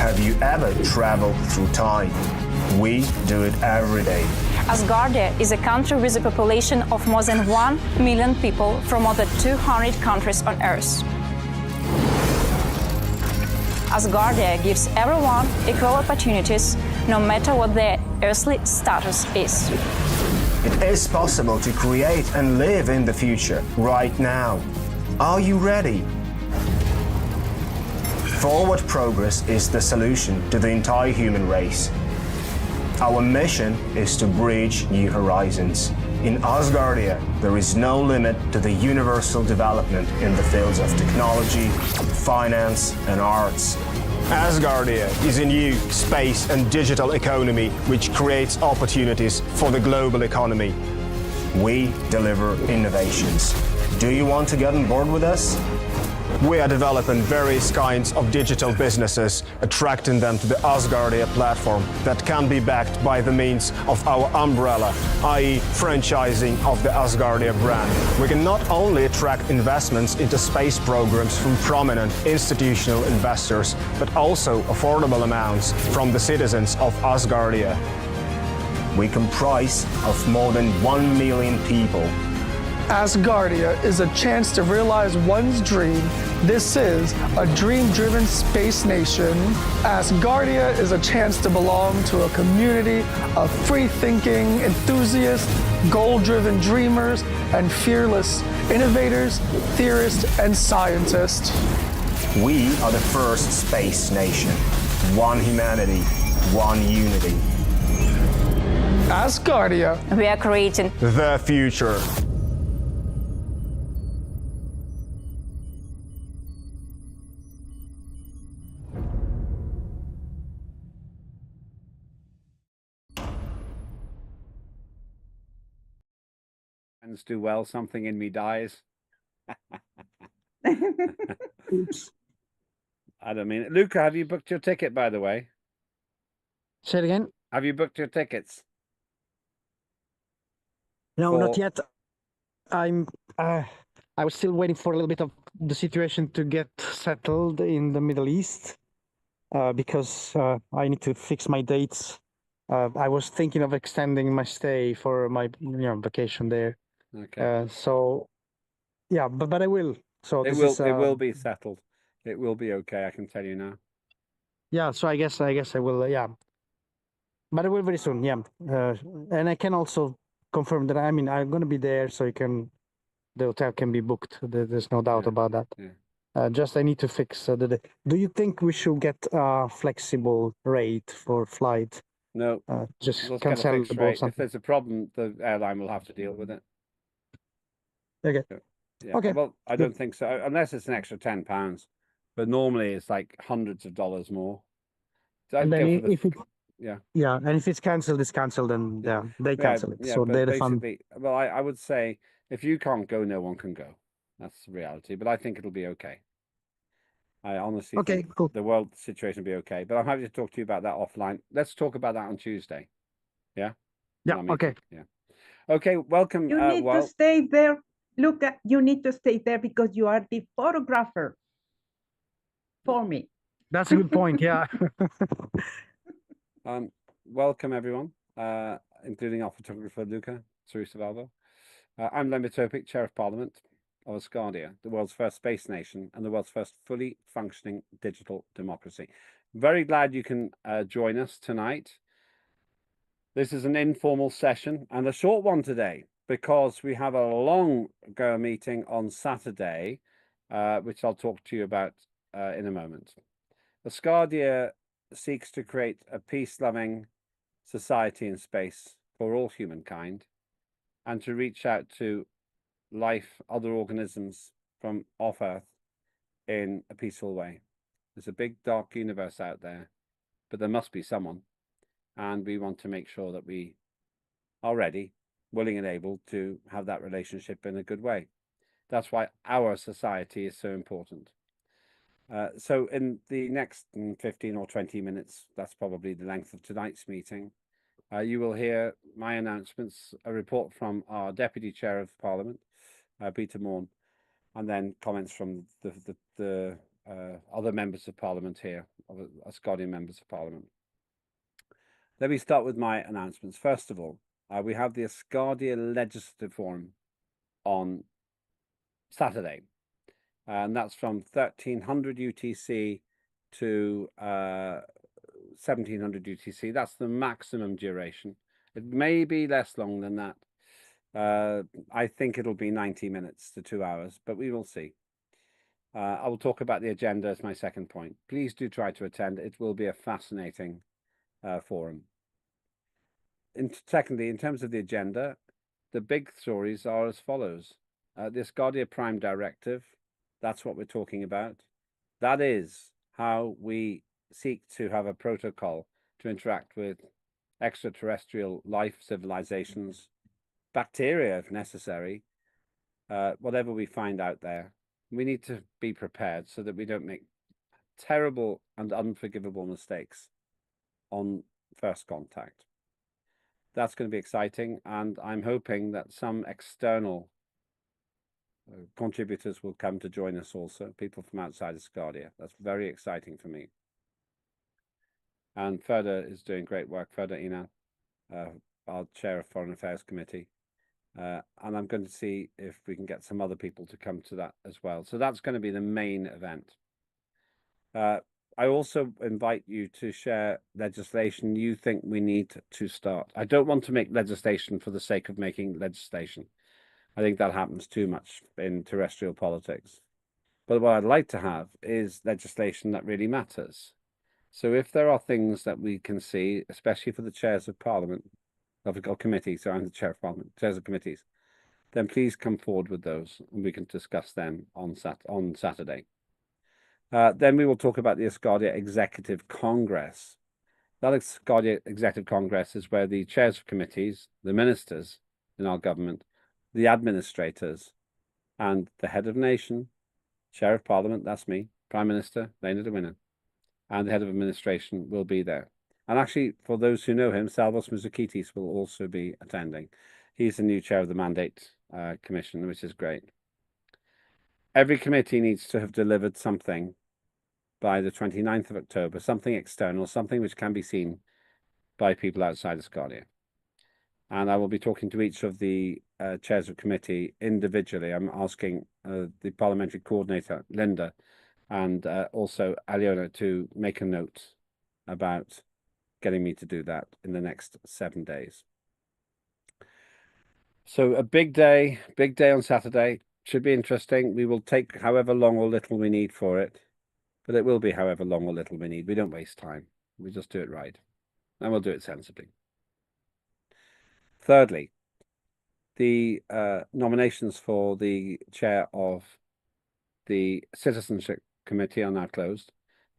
Have you ever traveled through time? We do it every day. Asgardia is a country with a population of more than 1 million people from more than 200 countries on Earth. Asgardia gives everyone equal opportunities, no matter what their earthly status is. It is possible to create and live in the future right now. Are you ready? Forward progress is the solution to the entire human race. Our mission is to bridge new horizons. In Asgardia, there is no limit to the universal development in the fields of technology, finance, and arts. Asgardia is a new space and digital economy which creates opportunities for the global economy. We deliver innovations. Do you want to get on board with us? We are developing various kinds of digital businesses, attracting them to the Asgardia platform that can be backed by the means of our umbrella, i.e. franchising of the Asgardia brand. We can not only attract investments into space programs from prominent institutional investors, but also affordable amounts from the citizens of Asgardia. We comprise of more than 1 million people. Asgardia is a chance to realize one's dream. This is a dream-driven space nation. Asgardia is a chance to belong to a community of free-thinking enthusiasts, goal-driven dreamers, and fearless innovators, theorists, and scientists. We are the first space nation. One humanity, one unity. Asgardia. We are creating The future. Do well, something in me dies. Oops. I don't mean it. Luca, have you booked your ticket, by the way? Say it again? Have you booked your tickets? No, not yet. I was still waiting for a little bit of the situation to get settled in the Middle East because I need to fix my dates. I was thinking of extending my stay for my vacation there. Okay. So yeah, but I will. So it will be settled. It will be okay, I can tell you now. Yeah, so I guess I will, yeah. But I will very soon, yeah. And I can also confirm that I'm going to be there, so the hotel can be booked. There's no doubt about that. Yeah. Just I need to fix the. Do you think we should get a flexible rate for flight? No. Just Let's cancel get a fixed the rate. boat. If there's a problem, the airline will have to deal with it. Okay. Yeah. Okay. Well, I don't think so, unless it's an extra £10. But normally it's like hundreds of dollars more. So And then if it, yeah, and if it's cancelled, it's cancelled, and they cancel it. Yeah, So but they refund. basically, well, I would say if you can't go, no one can go. That's the reality. But I think it'll be okay. I honestly think Cool. the world situation will be okay. But I'm happy to talk to you about that offline. Let's talk about that on Tuesday. Yeah? Yeah, okay. Yeah. Okay, welcome. You need to stay there. Look, you need to stay there because you are the photographer for me. That's a good point, yeah. Welcome, everyone, including our photographer, Luca Sarusavalvo. I'm Len Topic, Chair of Parliament of Asgardia, the world's first space nation and the world's first fully functioning digital democracy. Very glad you can join us tonight. This is an informal session and a short one today because we have a long-go meeting on Saturday, which I'll talk to you about in a moment. Asgardia seeks to create a peace-loving society in space for all humankind and to reach out to life, other organisms from off Earth in a peaceful way. There's a big dark universe out there, but there must be someone, and we want to make sure that we are ready, willing and able to have that relationship in a good way. That's why our society is so important. So in the next 15 or 20 minutes, that's probably the length of tonight's meeting, you will hear my announcements, a report from our Deputy Chair of Parliament, Peter Morn, and then comments from the other members of Parliament here, other Asgardian members of Parliament. Let me start with my announcements. First of all, we have the Asgardia Legislative Forum on Saturday, and that's from 1300 UTC to 1700 UTC. That's the maximum duration. It may be less long than that. I think it'll be 90 minutes to 2 hours, but we will see. I will talk about the agenda as my second point. Please do try to attend. It will be a fascinating forum. Secondly, in terms of the agenda, the big stories are as follows. The Asgardia Prime Directive, that's what we're talking about. That is how we seek to have a protocol to interact with extraterrestrial life civilizations, bacteria if necessary, whatever we find out there. We need to be prepared so that we don't make terrible and unforgivable mistakes on first contact. That's going to be exciting, and I'm hoping that some external contributors will come to join us also, people from outside Asgardia. That's very exciting for me. And Ferda is doing great work. Ferda Ina, our chair of Foreign Affairs Committee. And I'm going to see if we can get some other people to come to that as well. So that's going to be the main event. I also invite you to share legislation you think we need to start. I don't want to make legislation for the sake of making legislation. I think that happens too much in terrestrial politics. But what I'd like to have is legislation that really matters. So if there are things that we can see, especially for the chairs of Parliament, of committees, so I'm the chair of Parliament, chairs of committees, then please come forward with those and we can discuss them on Saturday. Then we will talk about the Asgardia Executive Congress. That Asgardia Executive Congress is where the chairs of committees, the ministers in our government, the administrators, and the head of nation, chair of Parliament, that's me, Prime Minister, Lena de Winner, and the head of administration will be there. And actually, for those who know him, Salvos Mouzakitis will also be attending. He's the new chair of the Mandate Commission, which is great. Every committee needs to have delivered something by the 29th of October, something external, something which can be seen by people outside Asgardia. And I will be talking to each of the chairs of committee individually. I'm asking the parliamentary coordinator, Linda, and also Aliona to make a note about getting me to do that in the next 7 days. So a big day on Saturday. Should be interesting. We will take however long or little we need for it, but it will be however long or little we need. We don't waste time. We just do it right, and we'll do it sensibly. Thirdly, the nominations for the chair of the Citizenship Committee are now closed.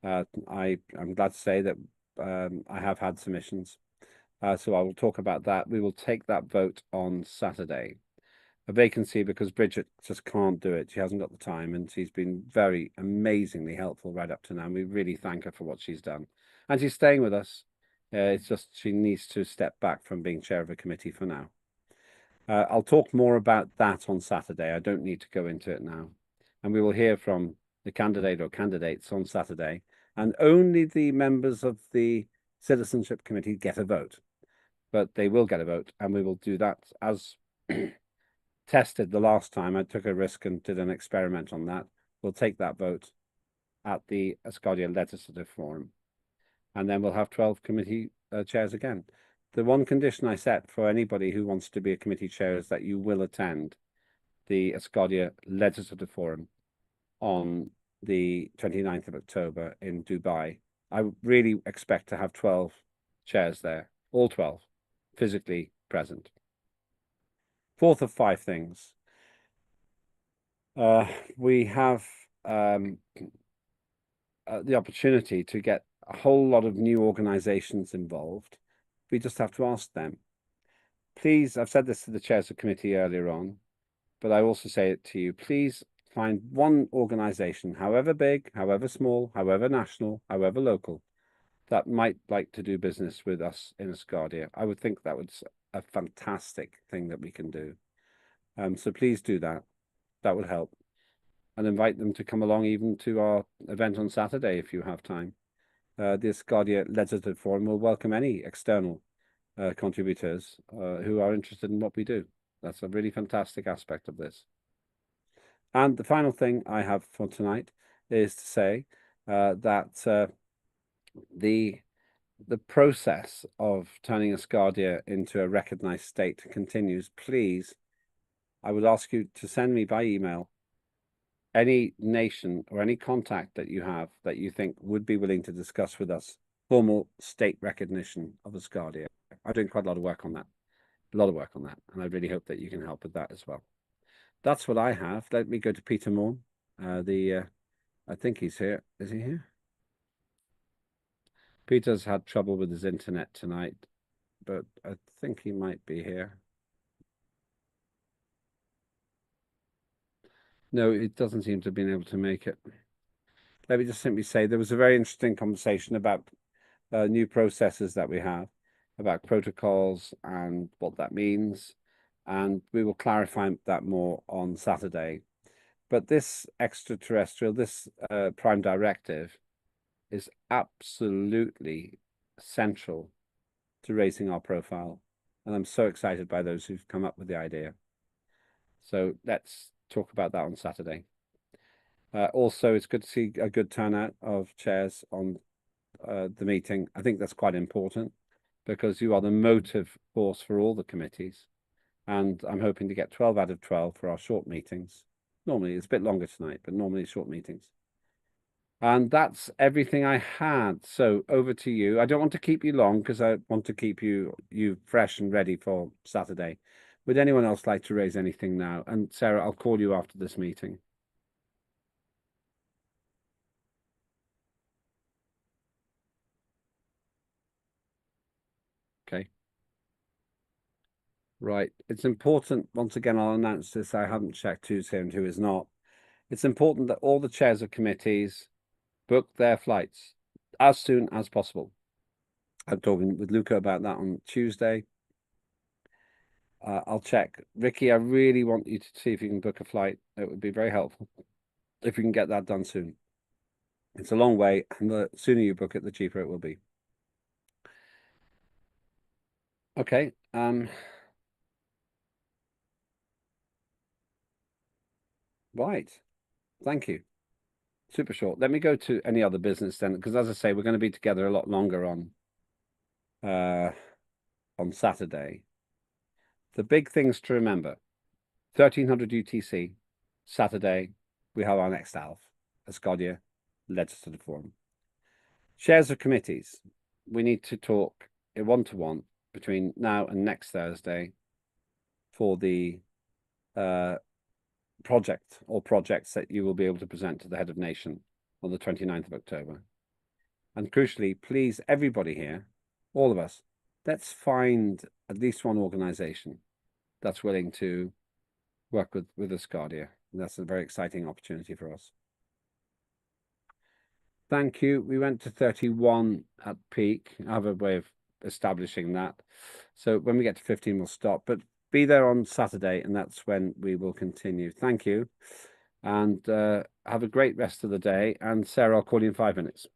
I'm glad to say that I have had submissions. So I will talk about that. We will take that vote on Saturday. A vacancy because Bridget just can't do it. She hasn't got the time, and she's been very amazingly helpful right up to now. And we really thank her for what she's done. And she's staying with us. It's just she needs to step back from being chair of a committee for now. I'll talk more about that on Saturday. I don't need to go into it now. And we will hear from the candidate or candidates on Saturday. And only the members of the Citizenship Committee get a vote. But they will get a vote, and we will do that as tested the last time. I took a risk and did an experiment on that. We'll take that vote at the Asgardia Legislative Forum. And then we'll have 12 committee chairs again. The one condition I set for anybody who wants to be a committee chair is that you will attend the Asgardia Legislative Forum on the 29th of October in Dubai. I really expect to have 12 chairs there, all 12, physically present. Fourth of 5 things. We have the opportunity to get a whole lot of new organizations involved. We just have to ask them. Please, I've said this to the chairs of committee earlier on, but I also say it to you. Please find one organization, however big, however small, however national, however local, that might like to do business with us in Asgardia. I would think that was a fantastic thing that we can do. So please do that. That would help. and invite them to come along even to our event on Saturday if you have time. The Asgardia Legislative Forum will welcome any external contributors who are interested in what we do. That's a really fantastic aspect of this. And the final thing I have for tonight is to say that the process of turning Asgardia into a recognized state continues. Please, I would ask you to send me by email any nation or any contact that you have that you think would be willing to discuss with us formal state recognition of Asgardia. I'm doing quite a lot of work on that, and I really hope that you can help with that as well. That's what I have. Let me go to Peter Morn. I think he's here. Is he here? Peter's had trouble with his internet tonight, but I think he might be here. No, it doesn't seem to have been able to make it. Let me just simply say there was a very interesting conversation about new processes that we have, about protocols and what that means. And we will clarify that more on Saturday. But this extraterrestrial, this prime directive is absolutely central to raising our profile. And I'm so excited by those who've come up with the idea. So let's talk about that on Saturday. Also, it's good to see a good turnout of chairs on the meeting. I think that's quite important because you are the motive force for all the committees. And I'm hoping to get 12 out of 12 for our short meetings. Normally, it's a bit longer tonight, but normally short meetings. And that's everything I had. So over to you. I don't want to keep you long because I want to keep you fresh and ready for Saturday. Would anyone else like to raise anything now? And Sarah, I'll call you after this meeting. Okay. Right. It's important, once again, I'll announce this. I haven't checked who's here and who is not. It's important that all the chairs of committees book their flights as soon as possible. I'm talking with Luca about that on Tuesday. I'll check. Ricky, I really want you to see if you can book a flight. It would be very helpful if you can get that done soon. It's a long way, and the sooner you book it, the cheaper it will be. Okay. Right. Thank you. Super short. Let me go to any other business then, because as I say, we're going to be together a lot longer on Saturday. The big things to remember: 1300 UTC, Saturday, we have our next ALF, Asgardia Legislative Forum. Chairs of committees, we need to talk a one-to-one between now and next Thursday for the project or projects that you will be able to present to the head of nation on the 29th of October. And crucially, please, everybody here, all of us, let's find at least one organization that's willing to work with Asgardia. And that's a very exciting opportunity for us. Thank you. We went to 31 at peak. I have a way of establishing that. So when we get to 15, we'll stop. But be there on Saturday, and that's when we will continue. Thank you. And have a great rest of the day. And Sarah, I'll call you in 5 minutes.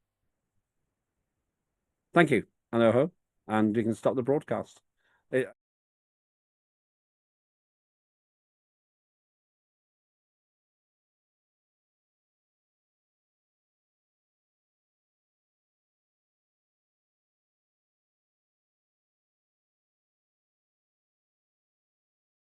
Thank you. Aloha. And we can stop the broadcast.